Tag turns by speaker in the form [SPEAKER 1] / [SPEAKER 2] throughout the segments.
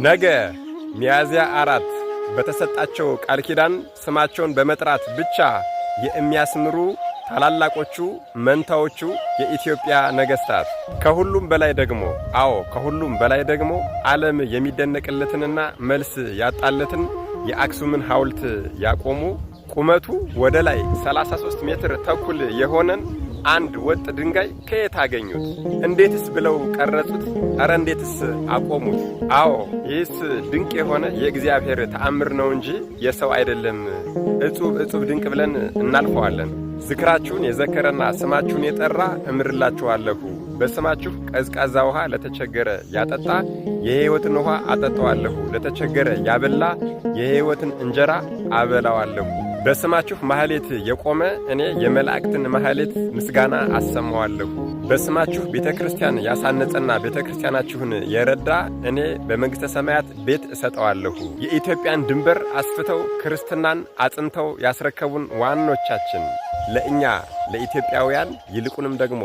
[SPEAKER 1] ነገ ሚያዝያ 4 በተሰጣቸው ቃል ኪዳን ስማቸውን በመጥራት ብቻ የሚያስምሩ ታላላቆቹ መንታዎቹ የኢትዮጵያ ነገሥታት ከሁሉም በላይ ደግሞ ዓለም የሚደነቅለትንና መልስ ያጣለትን የአክሱምን ሐውልት ያቆሙ ቁመቱ ወደ ላይ 33 ሜትር ተኩል የሆነን አንድ ወጥ ድንጋይ ከየት አገኙት? እንዴትስ ብለው ቀረጹት? አረ እንዴትስ አቆሙት? አዎ ይህስ ድንቅ የሆነ የእግዚአብሔር ተአምር ነው እንጂ የሰው አይደለም። እጹብ ድንቅ ብለን እናልፈዋለን። ዝክራችሁን የዘከረና ስማችሁን የጠራ እምርላችኋለሁ። በስማችሁ ቀዝቃዛ ውሃ ለተቸገረ ያጠጣ የሕይወትን ውሃ አጠጣዋለሁ። ለተቸገረ ያበላ የሕይወትን እንጀራ አበላዋለሁ። በስማችሁ ማህሌት የቆመ እኔ የመላእክትን ማህሌት ምስጋና አሰማዋለሁ። በስማችሁ ቤተክርስቲያን ያሳነጸና ቤተክርስቲያናችሁን የረዳ እኔ በመንግሥተ ሰማያት ቤት እሰጠዋለሁ። የኢትዮጵያን ድንበር አስፍተው ክርስትናን አጽንተው ያስረከቡን ዋኖቻችን ለእኛ ለኢትዮጵያውያን ይልቁንም ደግሞ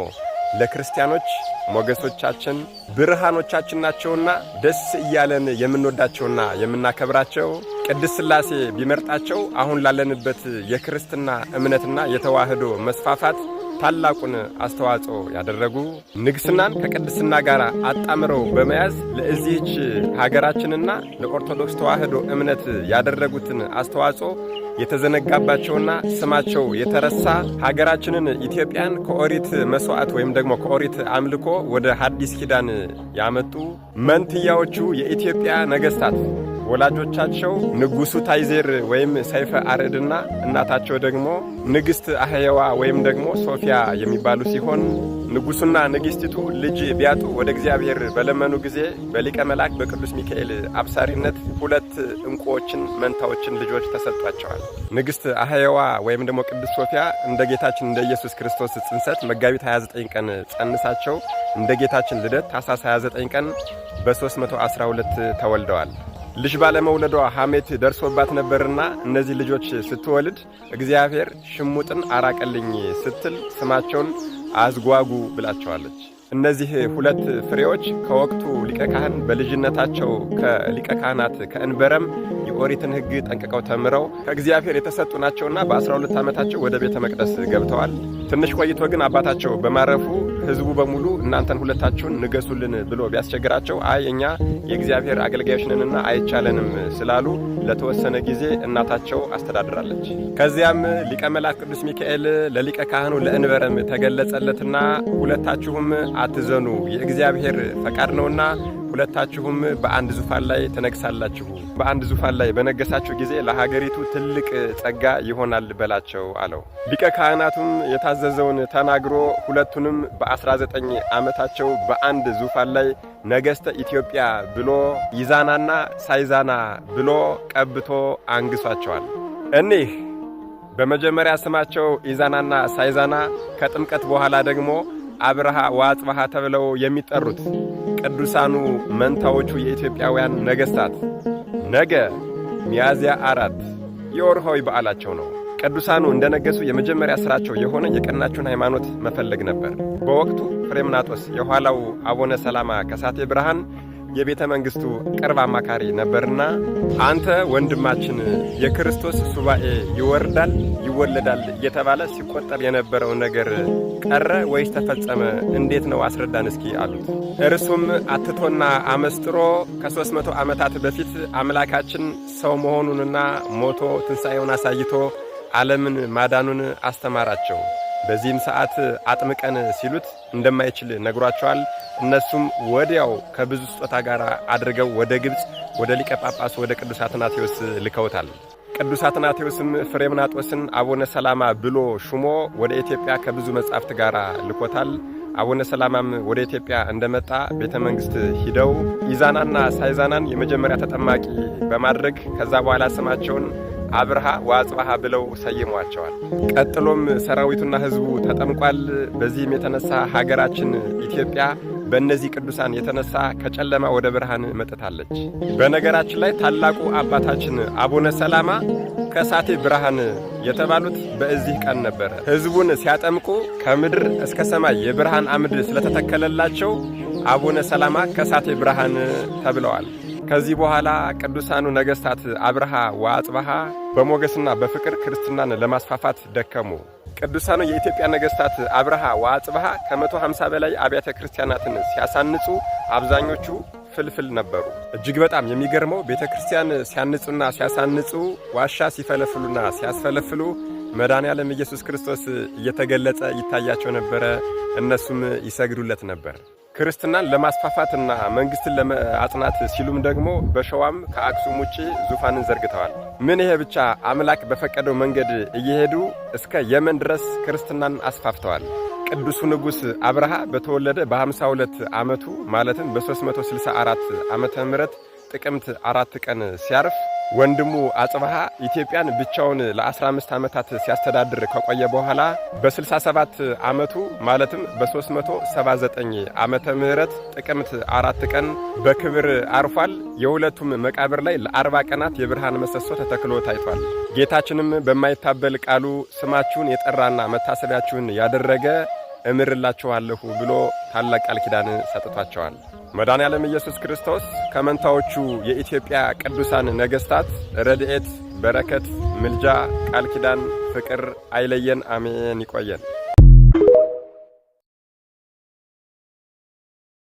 [SPEAKER 1] ለክርስቲያኖች ሞገሶቻችን ብርሃኖቻችን ናቸውና ደስ እያለን የምንወዳቸውና የምናከብራቸው ቅድስት ሥላሴ ቢመርጣቸው አሁን ላለንበት የክርስትና እምነትና የተዋህዶ መስፋፋት ታላቁን አስተዋጽኦ ያደረጉ ንግስናን ከቅድስና ጋር አጣምረው በመያዝ ለዚህች ሀገራችንና ለኦርቶዶክስ ተዋህዶ እምነት ያደረጉትን አስተዋጽኦ የተዘነጋባቸውና ስማቸው የተረሳ ሀገራችንን ኢትዮጵያን ከኦሪት መስዋዕት ወይም ደግሞ ከኦሪት አምልኮ ወደ ሐዲስ ኪዳን ያመጡ መንትያዎቹ የኢትዮጵያ ነገሥታት ወላጆቻቸው ንጉሱ ታይዜር ወይም ሰይፈ አርዕድና እናታቸው ደግሞ ንግሥት አህየዋ ወይም ደግሞ ሶፊያ የሚባሉ ሲሆን ንጉሱና ንግሥቲቱ ልጅ ቢያጡ ወደ እግዚአብሔር በለመኑ ጊዜ በሊቀ መልአክ በቅዱስ ሚካኤል አብሳሪነት 2 ዕንቁዎችን መንታዎችን ልጆች ተሰጧቸዋል። ንግሥት አህየዋ ወይም ደግሞ ቅዱስ ሶፊያ እንደ ጌታችን እንደ ኢየሱስ ክርስቶስ ጽንሰት መጋቢት 29 ቀን ጸንሳቸው እንደ ጌታችን ልደት ታኅሳስ 29 ቀን በ312 ተወልደዋል። ልጅ ባለመውለዷ ሐሜት ደርሶባት ነበርና እነዚህ ልጆች ስትወልድ እግዚአብሔር ሽሙጥን አራቀልኝ ስትል ስማቸውን አዝጓጉ ብላቸዋለች። እነዚህ 2 ፍሬዎች ከወቅቱ ሊቀ ካህን በልጅነታቸው ከሊቀ ካህናት ከእንበረም የኦሪትን ሕግ ጠንቅቀው ተምረው ከእግዚአብሔር የተሰጡ ናቸውና በ12 ዓመታቸው ወደ ቤተ መቅደስ ገብተዋል። ትንሽ ቆይቶ ግን አባታቸው በማረፉ ሕዝቡ በሙሉ እናንተን 2ታችሁን ንገሱልን ብሎ ቢያስቸግራቸው አይ እኛ የእግዚአብሔር አገልጋዮች ነንና አይቻለንም ስላሉ ለተወሰነ ጊዜ እናታቸው አስተዳድራለች። ከዚያም ሊቀ መልአክ ቅዱስ ሚካኤል ለሊቀ ካህኑ ለእንበረም ተገለጸለትና 2ታችሁም አትዘኑ፣ የእግዚአብሔር ፈቃድ ነውና 2ታችሁም በአንድ ዙፋን ላይ ተነግሳላችሁ። በአንድ ዙፋን ላይ በነገሳችሁ ጊዜ ለሀገሪቱ ትልቅ ጸጋ ይሆናል በላቸው አለው። ሊቀ ካህናቱም የታዘዘውን ተናግሮ 2ቱንም በ19 ዓመታቸው በአንድ ዙፋን ላይ ነገሥተ ኢትዮጵያ ብሎ ይዛናና ሳይዛና ብሎ ቀብቶ አንግሷቸዋል። እኒህ በመጀመሪያ ስማቸው ኢዛናና ሳይዛና ከጥምቀት በኋላ ደግሞ አብርሃ ወአጽብሃ ተብለው የሚጠሩት ቅዱሳኑ መንታዎቹ የኢትዮጵያውያን ነገሥታት ነገ ሚያዝያ 4 የወርሃዊ በዓላቸው ነው። ቅዱሳኑ እንደነገሱ የመጀመሪያ ሥራቸው የሆነ የቀናችሁን ሃይማኖት መፈለግ ነበር። በወቅቱ ፍሬምናጦስ የኋላው አቡነ ሰላማ ከሳቴ ብርሃን የቤተ መንግሥቱ ቅርብ አማካሪ ነበርና አንተ ወንድማችን የክርስቶስ ሱባኤ ይወርዳል ይወለዳል እየተባለ ሲቆጠር የነበረው ነገር ቀረ ወይስ ተፈጸመ? እንዴት ነው አስረዳን እስኪ አሉት። እርሱም አትቶና አመስጥሮ ከ300 ዓመታት በፊት አምላካችን ሰው መሆኑንና ሞቶ ትንሣኤውን አሳይቶ ዓለምን ማዳኑን አስተማራቸው። በዚህም ሰዓት አጥምቀን ሲሉት እንደማይችል ነግሯቸዋል። እነሱም ወዲያው ከብዙ ስጦታ ጋር አድርገው ወደ ግብፅ ወደ ሊቀ ጳጳስ ወደ ቅዱስ አትናቴዎስ ልከውታል። ቅዱስ አትናቴዎስም ፍሬምናጦስን አቡነ ሰላማ ብሎ ሹሞ ወደ ኢትዮጵያ ከብዙ መጻሕፍት ጋር ልኮታል። አቡነ ሰላማም ወደ ኢትዮጵያ እንደመጣ ቤተ መንግሥት ሂደው ኢዛናና ሳይዛናን የመጀመሪያ ተጠማቂ በማድረግ ከዛ በኋላ ስማቸውን አብርሃ ወአጽብሃ ብለው ሰይሟቸዋል። ቀጥሎም ሰራዊቱና ሕዝቡ ተጠምቋል። በዚህም የተነሳ ሀገራችን ኢትዮጵያ በእነዚህ ቅዱሳን የተነሳ ከጨለማ ወደ ብርሃን መጥታለች። በነገራችን ላይ ታላቁ አባታችን አቡነ ሰላማ ከሳቴ ብርሃን የተባሉት በዚህ ቀን ነበረ። ሕዝቡን ሲያጠምቁ ከምድር እስከ ሰማይ የብርሃን አምድ ስለተተከለላቸው አቡነ ሰላማ ከሳቴ ብርሃን ተብለዋል። ከዚህ በኋላ ቅዱሳኑ ነገሥታት አብርሃ ወአጽብሃ በሞገስና በፍቅር ክርስትናን ለማስፋፋት ደከሙ። ቅዱሳኑ የኢትዮጵያ ነገሥታት አብርሃ ወአጽብሃ ከ150 በላይ አብያተ ክርስቲያናትን ሲያሳንጹ አብዛኞቹ ፍልፍል ነበሩ። እጅግ በጣም የሚገርመው ቤተክርስቲያን ሲያንጹና ሲያሳንጹ ዋሻ ሲፈለፍሉና ሲያስፈለፍሉ መድኃኔዓለም ኢየሱስ ክርስቶስ እየተገለጸ ይታያቸው ነበረ። እነሱም ይሰግዱለት ነበር። ክርስትናን ለማስፋፋትና መንግስትን ለማጽናት ሲሉም ደግሞ በሸዋም ከአክሱም ውጪ ዙፋንን ዘርግተዋል። ምን ይሄ ብቻ አምላክ በፈቀደው መንገድ እየሄዱ እስከ የመን ድረስ ክርስትናን አስፋፍተዋል። ቅዱሱ ንጉሥ አብርሃ በተወለደ በ52 ዓመቱ ማለትም በ364 ዓመተ ምህረት ጥቅምት 4 ቀን ሲያርፍ ወንድሙ አጽብሃ ኢትዮጵያን ብቻውን ለ15 ዓመታት ሲያስተዳድር ከቆየ በኋላ በ67 ዓመቱ ማለትም በ379 ዓመተ ምህረት ጥቅምት 4 ቀን በክብር አርፏል። የሁለቱም መቃብር ላይ ለ40 ቀናት የብርሃን ምሰሶ ተተክሎ ታይቷል። ጌታችንም በማይታበል ቃሉ ስማችሁን የጠራና መታሰቢያችሁን ያደረገ እምርላችኋለሁ ብሎ ታላቅ ቃል ኪዳን ሰጥቷቸዋል። መድኃኔዓለም ኢየሱስ ክርስቶስ ከመንታዎቹ የኢትዮጵያ ቅዱሳን ነገሥታት ረድኤት፣ በረከት፣ ምልጃ፣ ቃል ኪዳን፣ ፍቅር አይለየን። አሜን። ይቆየን።